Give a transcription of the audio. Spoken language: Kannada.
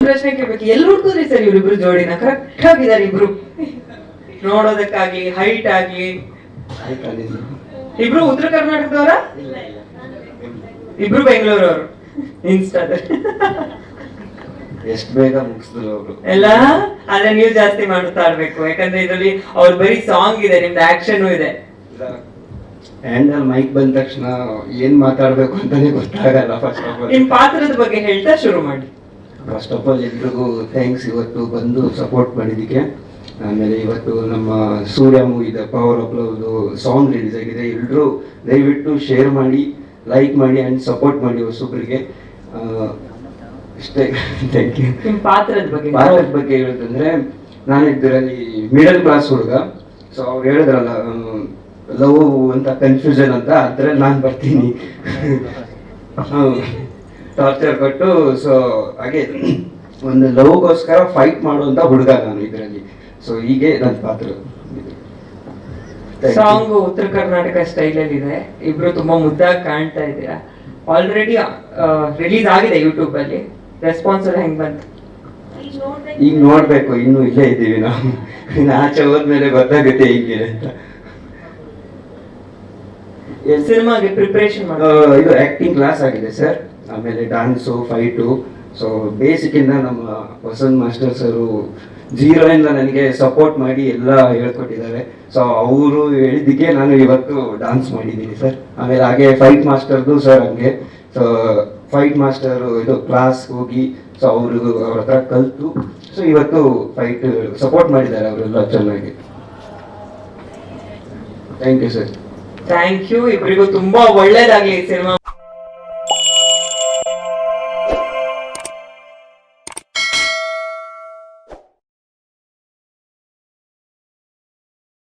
ಪ್ರಶ್ನೆ ಕೇಳ್ಬೇಕು, ಎಲ್ಲಿ ಹುಡ್ಕೋದ್ರಿ ಸರ್ ಇವ್ರಿಬ್ರು ಜೋಡಿನ? ಕರೆಕ್ಟ್ ಆಗಿದ್ದಾರೆ ಇಬ್ರು, ನೋಡೋದಕ್ಕಾಗ್ಲಿ ಹೈಟ್ ಆಗ್ಲಿ. ಇಬ್ರು ಉತ್ತರ ಕರ್ನಾಟಕದವರ? ಇಬ್ರು ಬೆಂಗಳೂರವರು. ಇನ್ಸ್ಟಾದಲ್ಲಿ ಎಷ್ಟು ಬೇಗ ಮುಗಿಸಿದ್ರು ಅವರು ಎಲ್ಲ. ಆದ್ರೆ ನೀವು ಜಾಸ್ತಿ ಮಾಡ್ತಾ ಇರ್ಬೇಕು, ಯಾಕಂದ್ರೆ ಇದರಲ್ಲಿ ಅವ್ರ ಬರೀ ಸಾಂಗ್ ಇದೆ, ನಿಮ್ದು ಆಕ್ಷನ್ ಇದೆ. ಹ್ಯಾಂಡಲ್ ಮೈಕ್ ಬಂದ ತಕ್ಷಣ ಏನ್ ಮಾತಾಡ್ಬೇಕು ಅಂತಾನೆ ಗೊತ್ತಾಗಲ್ಲ. ಫಸ್ಟ್ ಆಫ್ ಆಲ್ ನಿಮ್ ಪಾತ್ರದ ಬಗ್ಗೆ ಹೇಳ್ತಾ ಶುರು ಮಾಡಿ. ಫಸ್ಟ್ ಆಫ್ ಆಲ್ ಎಲ್ರಿಗೂ ಥ್ಯಾಂಕ್ಸ್ ಇವತ್ತು ಬಂದು ಸಪೋರ್ಟ್ ಮಾಡಿದ್ದಕ್ಕೆ. ಆಮೇಲೆ ಇವತ್ತು ನಮ್ಮ ಸೂರ್ಯ ಮೂವಿದ power of love song release ಆಗಿದೆ. ಎಲ್ಲರೂ ದಯವಿಟ್ಟು ಶೇರ್ ಮಾಡಿ, ಲೈಕ್ ಮಾಡಿ ಅಂಡ್ ಸಪೋರ್ಟ್ ಮಾಡಿ ಹೊಸೊಬ್ರಿಗೆ. ಇಷ್ಟೇ, ಥ್ಯಾಂಕ್ ಯು. ನಿಮ್ ಪಾತ್ರದ ಬಗ್ಗೆ ಹೇಳೋದಂದ್ರೆ, ನಾನು ಇದರಲ್ಲಿ ಮಿಡಲ್ ಕ್ಲಾಸ್ ಹುಡುಗ. ಸೊ ಅವ್ರು ಹೇಳಿದ್ರಲ್ಲ ಲವ್ ಅಂತ ಕನ್ಫ್ಯೂಷನ್ ಅಂತ, ಅದ್ರಲ್ಲಿ ನಾನು ಬರ್ತೀನಿ. ಟಾರ್ಚರ್ ಕೊಟ್ಟು, ಸೊ ಹಾಗೆ ಒಂದು ಲವ್ಗೋಸ್ಕರ ಫೈಟ್ ಮಾಡುವಂತ ಹುಡುಗ ನಾನು ಇದರಲ್ಲಿ. ಸೊ ಹೀಗೆ ನನ್ನ ಪಾತ್ರ. ಸಾಂಗ್ ಉತ್ತರ ಕರ್ನಾಟಕ ಸ್ಟೈಲ್ ಅಲ್ಲಿ ಇದೆ. ಇಬ್ರು ತುಂಬಾ ಮುದ್ದಾಗಿ ಕಾಣ್ತಾ ಇದ್ದೀರಾ. ಆಲ್ರೆಡಿ ರಿಲೀಸ್ ಆಗಿದೆ ಯೂಟ್ಯೂಬ್ ಅಲ್ಲಿ. ರೆಸ್ಪಾನ್ಸ್ ಎಲ್ಲ ಹೆಂಗ್ ಬಂತು? ಈಗ ನೋಡ್ಬೇಕು, ಇನ್ನು ಇಲ್ಲೇ ಇದ್ದೀವಿ ನಾವು. ಇನ್ನು ಆಚೆ ಹೋದ್ಮೇಲೆ ಗೊತ್ತಾಗುತ್ತೆ ಹೇಗಿದೆ ಅಂತ. ಸಿನಿಮಾಗೆ ಪ್ರಿಪರೇಷನ್ ಇದು ಆಕ್ಟಿಂಗ್ ಕ್ಲಾಸ್ ಆಗಿದೆ ಸರ್. ಆಮೇಲೆ ಡಾನ್ಸು, ಫೈಟು. ಸೊ ಬೇಸಿಕ್ ಇಂದ ನಮ್ಮ ವಸಂತ್ ಮಾಸ್ಟರ್ ಸರು ಜೀರೋ ಇಂದ ನನಗೆ ಸಪೋರ್ಟ್ ಮಾಡಿ ಎಲ್ಲ ಹೇಳ್ಕೊಟ್ಟಿದ್ದಾರೆ. ಸೊ ಅವರು ಹೇಳಿದ್ದಕ್ಕೆ ನಾನು ಇವತ್ತು ಡಾನ್ಸ್ ಮಾಡಿದ್ದೀನಿ ಸರ್. ಆಮೇಲೆ ಹಾಗೆ ಫೈಟ್ ಮಾಸ್ಟರ್ದು ಸರ್ ಹಂಗೆ. ಸೊ ಫೈಟ್ ಮಾಸ್ಟರ್ ಇದು ಕ್ಲಾಸ್ ಹೋಗಿ, ಸೊ ಅವ್ರ ಹತ್ರ ಕಲ್ತು, ಸೊ ಇವತ್ತು ಫೈಟ್ ಸಪೋರ್ಟ್ ಮಾಡಿದ್ದಾರೆ ಅವರೆಲ್ಲ ಚೆನ್ನಾಗಿ. Thank you sir. Thank you. ಇಬ್ಬರಿಗೂ ತುಂಬಾ ಒಳ್ಳೇದಾಗ್ಲಿ ಸಿನಿಮಾ.